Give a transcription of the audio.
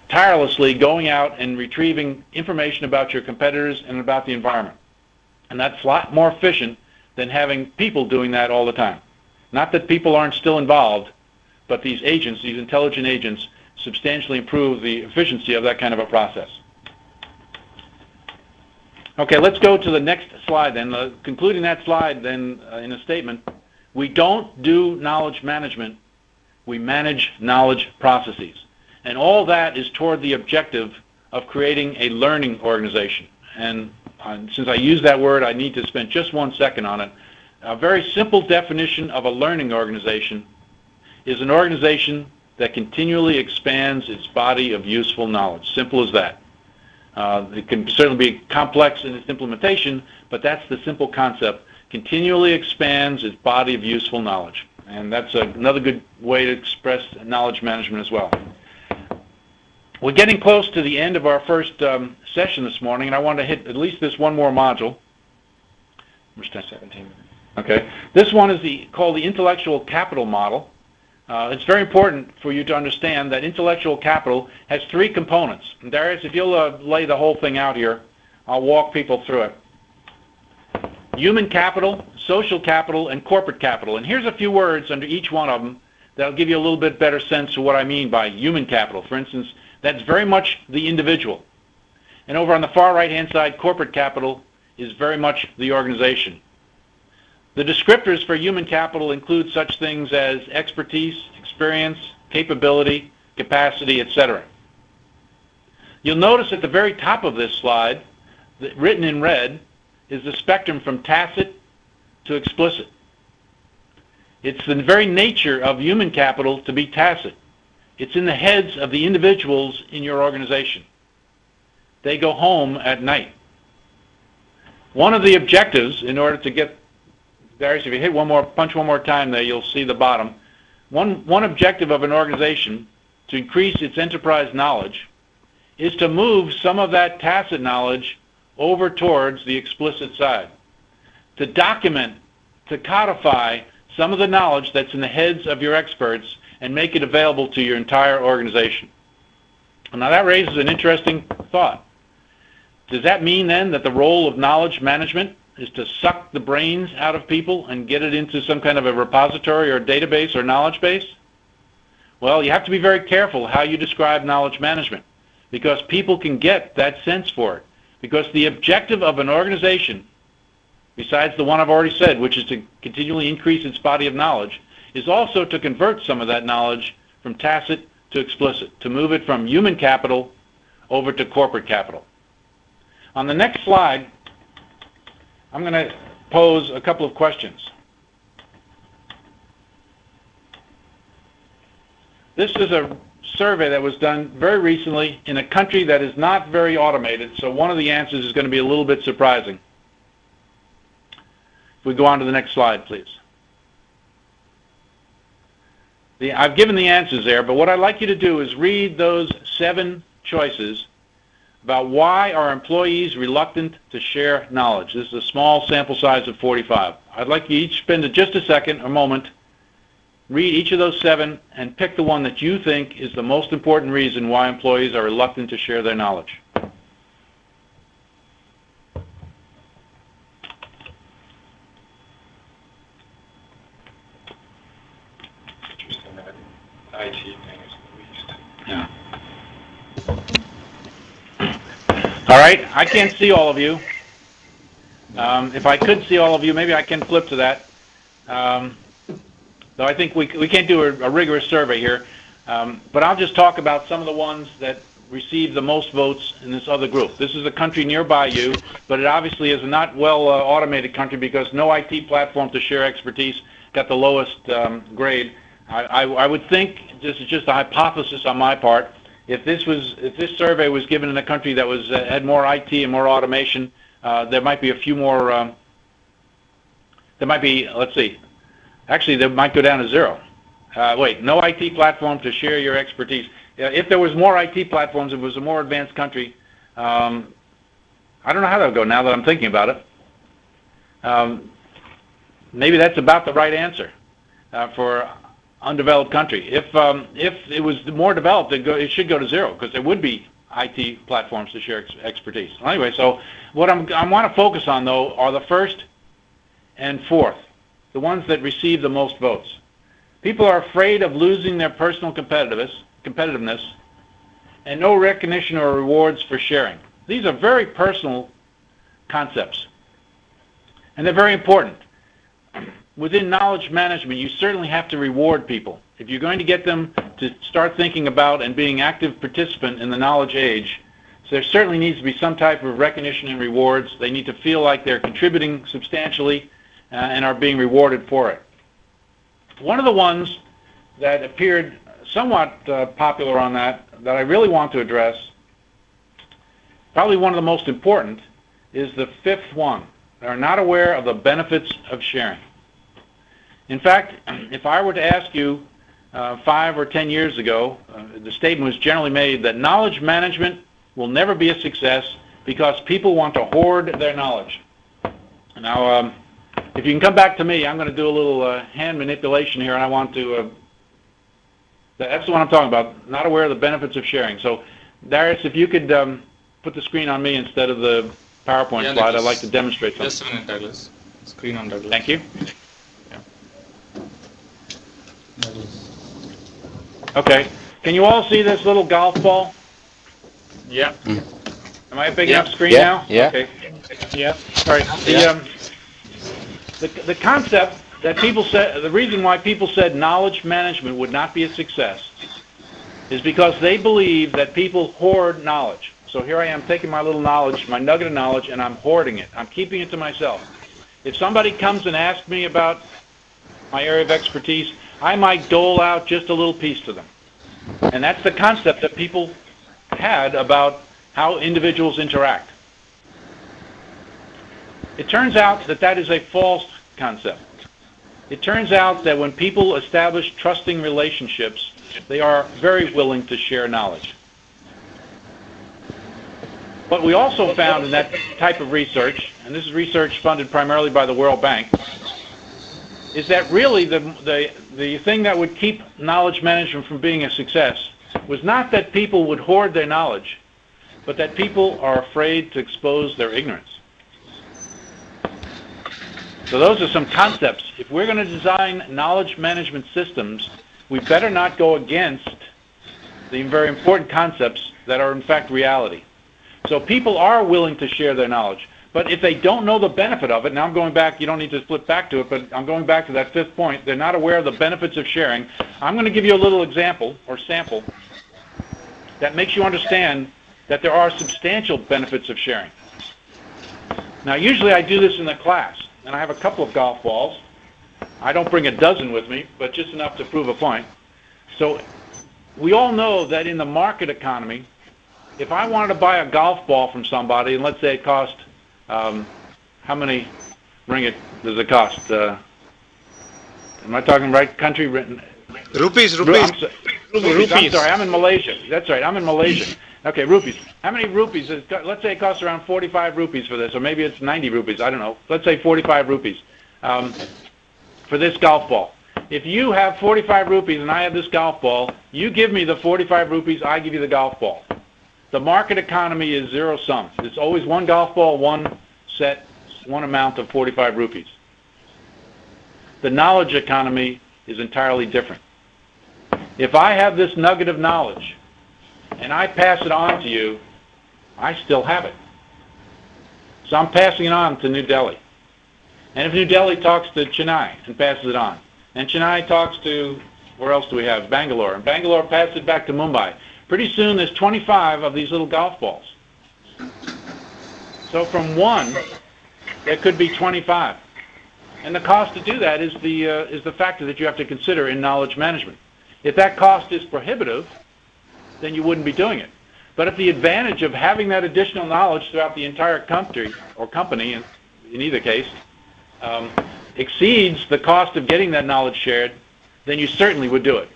tirelessly going out and retrieving information about your competitors and about the environment. And that's a lot more efficient than having people doing that all the time. Not that people aren't still involved, but these agents, these intelligent agents, substantially improve the efficiency of that kind of a process. Okay, let's go to the next slide then. Concluding that slide then in a statement, we don't do knowledge management, we manage knowledge processes. And all that is toward the objective of creating a learning organization. And since I use that word, I need to spend just 1 second on it. A very simple definition of a learning organization is an organization that continually expands its body of useful knowledge. Simple as that. It can certainly be complex in its implementation, but that's the simple concept. Continually expands its body of useful knowledge. And that's another good way to express knowledge management as well. We're getting close to the end of our first session this morning, and I want to hit at least this one more module. Number 17. Okay. This one is called the intellectual capital model. It's very important for you to understand that intellectual capital has 3 components. And Darius, if you'll lay the whole thing out here, I'll walk people through it. Human capital, social capital, and corporate capital. And here's a few words under each one of them that'll give you a little bit better sense of what I mean by human capital. For instance, that's very much the individual. And over on the far right-hand side, corporate capital is very much the organization. The descriptors for human capital include such things as expertise, experience, capability, capacity, etc. You'll notice at the very top of this slide, that written in red, is the spectrum from tacit to explicit. It's the very nature of human capital to be tacit. It's in the heads of the individuals in your organization. They go home at night. One of the objectives, in order to get, Darius, if you hit punch one more time there, you'll see the bottom. One objective of an organization to increase its enterprise knowledge is to move some of that tacit knowledge over towards the explicit side. To document, to codify some of the knowledge that's in the heads of your experts and make it available to your entire organization. Now that raises an interesting thought. Does that mean then that the role of knowledge management is to suck the brains out of people and get it into some kind of a repository or database or knowledge base? Well, you have to be very careful how you describe knowledge management, because people can get that sense for it. Because the objective of an organization, besides the one I've already said, which is to continually increase its body of knowledge, is also to convert some of that knowledge from tacit to explicit, to move it from human capital over to corporate capital. On the next slide, I'm going to pose a couple of questions. This is a survey that was done very recently in a country that is not very automated, so one of the answers is going to be a little bit surprising. If we go on to the next slide, please. I've given the answers there, but what I'd like you to do is read those 7 choices about why are employees reluctant to share knowledge. This is a small sample size of 45. I'd like you each spend just a second, a moment, read each of those 7 and pick the one that you think is the most important reason why employees are reluctant to share their knowledge. IT thing is the least. Yeah. All right, I can't see all of you. If I could see all of you, maybe I can flip to that. Though I think we can't do a rigorous survey here. But I'll just talk about some of the ones that received the most votes in this other group. This is a country nearby you, but it obviously is a not well automated country because no IT platform to share expertise got the lowest grade. I would think, this is just a hypothesis on my part, if this survey was given in a country that had more IT and more automation, there might be a few more. There might be, let's see, actually they might go down to 0. Wait, no IT platform to share your expertise. If there was more IT platforms, if it was a more advanced country, I don't know how that would go now that I'm thinking about it. Maybe that's about the right answer for undeveloped country. If it was more developed, it should go to zero because there would be IT platforms to share expertise. Anyway, so what I want to focus on, though, are the first and fourth, the ones that receive the most votes. People are afraid of losing their personal competitiveness and no recognition or rewards for sharing. These are very personal concepts, and they're very important. Within knowledge management, you certainly have to reward people. If you're going to get them to start thinking about and being active participant in the knowledge age, so there certainly needs to be some type of recognition and rewards. They need to feel like they're contributing substantially and are being rewarded for it. One of the ones that appeared somewhat popular on that I really want to address, probably one of the most important, is the fifth one. They are not aware of the benefits of sharing. In fact, if I were to ask you 5 or 10 years ago, the statement was generally made that knowledge management will never be a success because people want to hoard their knowledge. Now, if you can come back to me, I'm going to do a little hand manipulation here, and I want to, that's the one I'm talking about, not aware of the benefits of sharing. So, Darius, if you could put the screen on me instead of the PowerPoint slide, I'd like to demonstrate something. Just a minute, Douglas. Screen on Douglas. Thank you. Okay. Can you all see this little golf ball? Yeah. Am I a big enough screen now? Yeah. Okay. Yeah. All right. The concept that people said, the reason why people said knowledge management would not be a success is because they believe that people hoard knowledge. So here I am taking my little knowledge, my nugget of knowledge, and I'm hoarding it. I'm keeping it to myself. If somebody comes and asks me about my area of expertise, I might dole out just a little piece to them. And that's the concept that people had about how individuals interact. It turns out that that is a false concept. It turns out that when people establish trusting relationships, they are very willing to share knowledge. What we also found in that type of research, and this is research funded primarily by the World Bank, is that really the thing that would keep knowledge management from being a success was not that people would hoard their knowledge, but that people are afraid to expose their ignorance. So those are some concepts. If we're going to design knowledge management systems, we better not go against the very important concepts that are in fact reality. So people are willing to share their knowledge. But if they don't know the benefit of it, now I'm going back, you don't need to flip back to it, but I'm going back to that fifth point. They're not aware of the benefits of sharing. I'm going to give you a little example or sample that makes you understand that there are substantial benefits of sharing. Now, usually I do this in the class, and I have a couple of golf balls. I don't bring a dozen with me, but just enough to prove a point. So we all know that in the market economy, if I wanted to buy a golf ball from somebody, and let's say it cost, how many ringgit does it cost? Am I talking right country? Rupees. Rupees. I'm sorry, I'm in Malaysia. That's right, I'm in Malaysia. Okay, rupees. How many rupees? Let's say it costs around 45 rupees for this, or maybe it's 90 rupees. I don't know. Let's say 45 rupees for this golf ball. If you have 45 rupees and I have this golf ball, you give me the 45 rupees, I give you the golf ball. The market economy is zero sum. It's always one golf ball, one set, one amount of 45 rupees. The knowledge economy is entirely different. If I have this nugget of knowledge and I pass it on to you, I still have it. So I'm passing it on to New Delhi. And if New Delhi talks to Chennai and passes it on, and Chennai talks to, where else do we have? Bangalore. And Bangalore passes it back to Mumbai. Pretty soon there's 25 of these little golf balls. So from one, there could be 25. And the cost to do that is the factor that you have to consider in knowledge management. If that cost is prohibitive, then you wouldn't be doing it. But if the advantage of having that additional knowledge throughout the entire country or company, in either case, exceeds the cost of getting that knowledge shared, then you certainly would do it.